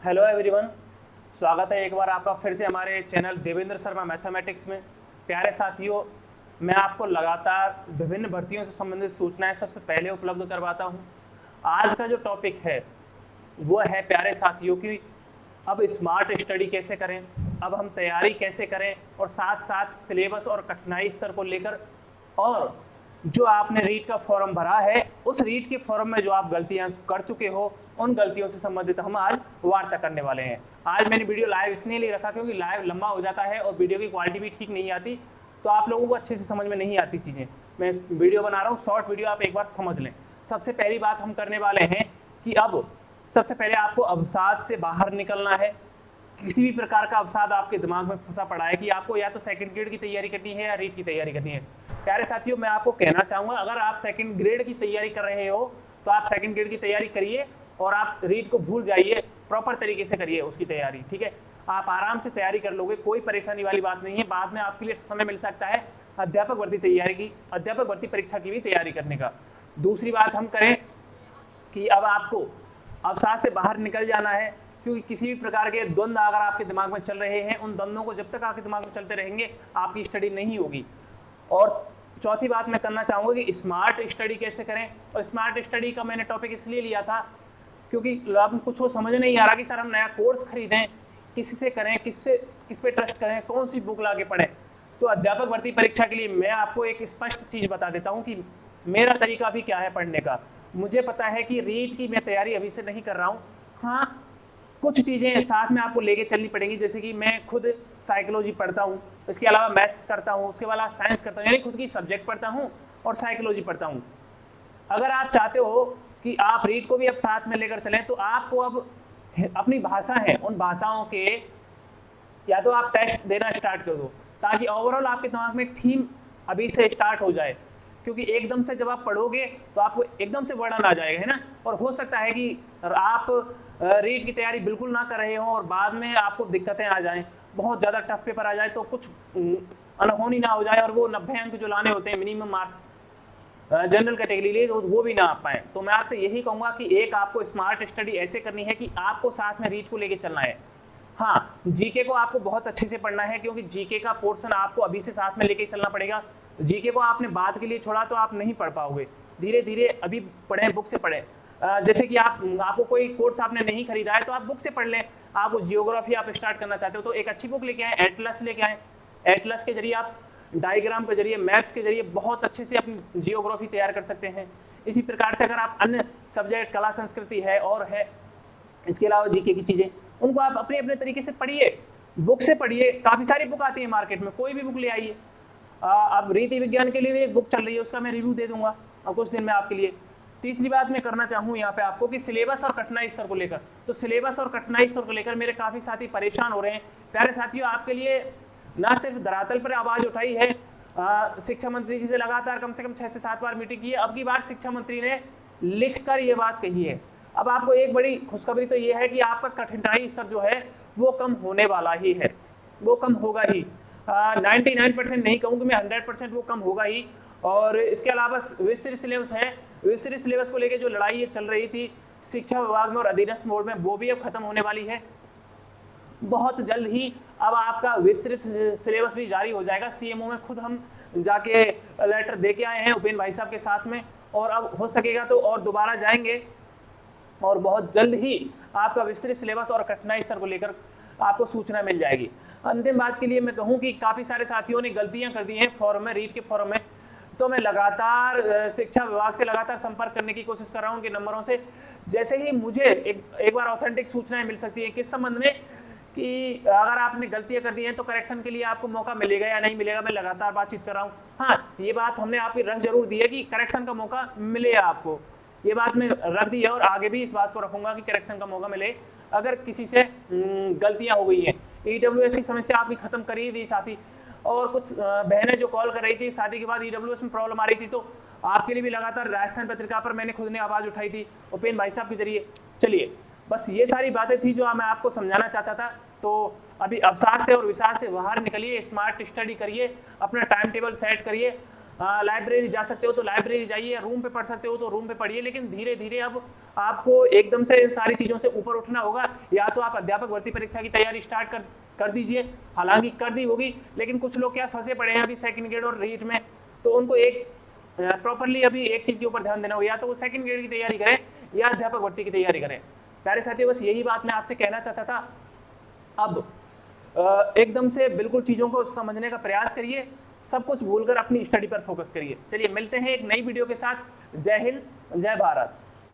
Hello everyone, स्वागत है एक बार आपका फिर से हमारे चैनल देवेंद्र शर्मा मैथमेटिक्स में। प्यारे साथियों, मैं आपको लगातार विभिन्न भर्तियों से संबंधित सूचनाएं सबसे पहले उपलब्ध करवाता हूं। आज का जो टॉपिक है वो है प्यारे साथियों की अब स्मार्ट स्टडी कैसे करें, अब हम तैयारी कैसे करें और साथ साथ सिलेबस और कठिनाई स्तर को लेकर, और जो आपने रीट का फॉर्म भरा है उस रीट के फॉर्म में जो आप गलतियां कर चुके हो उन गलतियों से संबंधित हम आज वार्ता करने वाले हैं। आज मैंने वीडियो लाइव इसलिए नहीं रखा क्योंकि लाइव लंबा हो जाता है और वीडियो की क्वालिटी भी ठीक नहीं आती, तो आप लोगों को अच्छे से समझ में नहीं आती चीज़ें। मैं वीडियो बना रहा हूँ, शॉर्ट वीडियो, आप एक बार समझ लें। सबसे पहली बात हम करने वाले हैं कि अब सबसे पहले आपको अवसाद से बाहर निकलना है। किसी भी प्रकार का अवसाद आपके दिमाग में फंसा पड़ा है कि आपको या तो सेकंड ग्रेड की तैयारी करनी है या रीट की तैयारी करनी है। प्यारे साथियों, मैं आपको कहना चाहूंगा, अगर आप सेकंड ग्रेड की तैयारी कर रहे हो तो आप सेकंड ग्रेड की तैयारी करिए और आप रीट को भूल जाइए, प्रॉपर तरीके से करिए उसकी तैयारी। ठीक है, आप आराम से तैयारी कर लोगे, कोई परेशानी वाली बात नहीं है। बाद में आपके लिए समय मिल सकता है अध्यापक भर्ती परीक्षा की भी तैयारी करने का। दूसरी बात हम करें कि अब आपको अवसाद से बाहर निकल जाना है, क्योंकि किसी भी प्रकार के द्वंद्व अगर आपके दिमाग में चल रहे हैं, उन द्वंद्वों को जब तक आपके दिमाग में चलते रहेंगे आपकी स्टडी नहीं होगी। और चौथी बात मैं करना चाहूँगा कि स्मार्ट स्टडी कैसे करें। और स्मार्ट स्टडी का मैंने टॉपिक इसलिए लिया था क्योंकि अब कुछ को समझ नहीं आ रहा कि सर हम नया कोर्स खरीदें, किसी से करें, किस पे ट्रस्ट करें, कौन सी बुक ला के पढ़ें। तो अध्यापक भर्ती परीक्षा के लिए मैं आपको एक स्पष्ट चीज़ बता देता हूँ कि मेरा तरीका भी क्या है पढ़ने का। मुझे पता है कि रीट की मैं तैयारी अभी से नहीं कर रहा हूँ। हाँ, कुछ चीज़ें साथ में आपको लेके चलनी पड़ेंगी, जैसे कि मैं खुद साइकोलॉजी पढ़ता हूँ, इसके अलावा मैथ्स करता हूँ, उसके बाद साइंस करता हूँ, यानी खुद की सब्जेक्ट पढ़ता हूँ और साइकोलॉजी पढ़ता हूँ। अगर आप चाहते हो कि आप रीट को भी अब साथ में लेकर चलें तो आपको अब अपनी भाषा है उन भाषाओं के या तो आप टेस्ट देना स्टार्ट कर दो, ताकि ओवरऑल आपके दिमाग में एक थीम अभी से स्टार्ट हो जाए। क्योंकि एकदम से जब आप पढ़ोगे तो आपको एकदम से वर्णन आ जाएगा, है ना। और हो सकता है कि आप रीट की तैयारी बिल्कुल ना कर रहे हो और बाद में आपको दिक्कतें आ जाएं, बहुत ज़्यादा टफ पेपर आ जाए तो कुछ अनहोनी ना हो जाए और वो 90 अंक जो लाने होते हैं मिनिमम मार्क्स जनरल कैटेगरी लिए, तो वो भी ना आ पाए। तो मैं आपसे यही कहूँगा कि एक आपको स्मार्ट स्टडी ऐसे करनी है कि आपको साथ में रीट को लेके चलना है। हाँ, जीके को आपको बहुत अच्छे से पढ़ना है, क्योंकि जीके का पोर्शन आपको अभी से साथ में लेके चलना पड़ेगा। जीके को आपने बाद के लिए छोड़ा तो आप नहीं पढ़ पाओगे। धीरे धीरे अभी पढ़ें, बुक से पढ़ें। जैसे कि आपको कोई कोर्स आपने नहीं खरीदा है तो आप बुक से पढ़ लें। आप जियोग्राफी आप स्टार्ट करना चाहते हो तो एक अच्छी बुक लेके आए, एटलस लेके आए। एटलस के जरिए आप डायग्राम के जरिए, मैप्स के जरिए बहुत अच्छे से अपनी जियोग्राफी तैयार कर सकते हैं। इसी प्रकार से अगर आप अन्य सब्जेक्ट, कला संस्कृति है और है, इसके अलावा जीके की चीज़ें, उनको आप अपने अपने तरीके से पढ़िए, बुक से पढ़िए। काफ़ी सारी बुक आती है मार्केट में, कोई भी बुक ले आइए। अब रीति विज्ञान के लिए भी एक बुक चल रही है, उसका मैं रिव्यू दे दूंगा और कुछ दिन में आपके लिए। तीसरी बात मैं करना चाहूँ यहाँ पे आपको कि सिलेबस और कठिनाई स्तर को लेकर, तो सिलेबस और कठिनाई स्तर को लेकर मेरे काफ़ी साथी परेशान हो रहे हैं। प्यारे साथियों, आपके लिए ना सिर्फ धरातल पर आवाज़ उठाई है, शिक्षा मंत्री जी से लगातार कम से कम 6 से 7 बार मीटिंग की है। अब की बार शिक्षा मंत्री ने लिखकर ये बात कही है। अब आपको एक बड़ी खुशखबरी तो ये है कि आपका कठिनाई स्तर जो है वो कम होने वाला ही है, वो कम होगा ही। 99% नहीं कहूँगी मैं, 100% वो कम होगा ही। और इसके अलावा विस्तृत सिलेबस है, विस्तृत सिलेबस को लेकर जो लड़ाई चल रही थी शिक्षा विभाग में और अधीनस्थ बोर्ड में, वो भी अब खत्म होने वाली है। बहुत जल्द ही अब आपका विस्तृत सिलेबस भी जारी हो जाएगा। सीएमओ में खुद हम जाके लेटर दे के आए हैं उपेंद्र भाई साहब के साथ में, और अब हो सकेगा तो और दोबारा जाएंगे और बहुत जल्द ही आपका विस्तृत सिलेबस और कठिनाई स्तर को लेकर आपको सूचना मिल जाएगी। अंतिम बात के लिए मैं कहूँ कि काफ़ी सारे साथियों ने गलतियाँ कर दी हैं फॉर्म में, रीट के फॉर्म में, तो मैं लगातार शिक्षा विभाग से लगातार संपर्क करने की कोशिश कर रहा हूँ उनके नंबरों से। जैसे ही मुझे एक बार ऑथेंटिक सूचनाएं मिल सकती हैं किस संबंध में कि अगर आपने गलतियां कर दी हैं तो करेक्शन के लिए आपको मौका मिलेगा या नहीं मिलेगा, मैं लगातार बातचीत कर रहा हूँ। हाँ, ये बात हमने आपकी रख जरूर दी है कि करेक्शन का मौका मिले आपको, ये बात मैं रख दी है और आगे भी इस बात को रखूंगा कि करेक्शन का मौका मिले अगर किसी से गलतियां हो गई हैं। ईडब्ल्यूएस की समस्या आपकी खत्म कर ही दी साथी, और कुछ बहनें जो कॉल कर रही थी शादी के बाद ईडब्ल्यूएस में प्रॉब्लम आ रही थी, तो आपके लिए भी लगातार राजस्थान पत्रिका पर मैंने खुद ने आवाज़ उठाई थी उपेंद्र भाई साहब के जरिए। चलिए, बस ये सारी बातें थी जो मैं आपको समझाना चाहता था। तो अभी अवसाद से और विषाद से बाहर निकलिए, स्मार्ट स्टडी करिए, अपना टाइम टेबल सेट करिए। लाइब्रेरी जा सकते हो तो लाइब्रेरी जाइए, रूम पे पढ़ सकते हो तो रूम पे पढ़िए, लेकिन धीरे धीरे अब आपको एकदम से इन सारी चीज़ों से ऊपर उठना होगा। या तो आप अध्यापक भर्ती परीक्षा की तैयारी स्टार्ट कर दीजिए, हालांकि कर दी होगी, लेकिन कुछ लोग क्या फंसे पड़े हैं अभी सेकंड ग्रेड और रीट में, तो उनको एक प्रॉपरली अभी एक चीज़ के ऊपर ध्यान देना होगा, या तो वो सेकंड ग्रेड की तैयारी करें या अध्यापक भर्ती की तैयारी करें। प्यारे साथियों, बस यही बात मैं आपसे कहना चाहता था। अब एकदम से बिल्कुल चीज़ों को समझने का प्रयास करिए, सब कुछ भूलकर अपनी स्टडी पर फोकस करिए। चलिए मिलते हैं एक नई वीडियो के साथ। जय हिंद, जय भारत।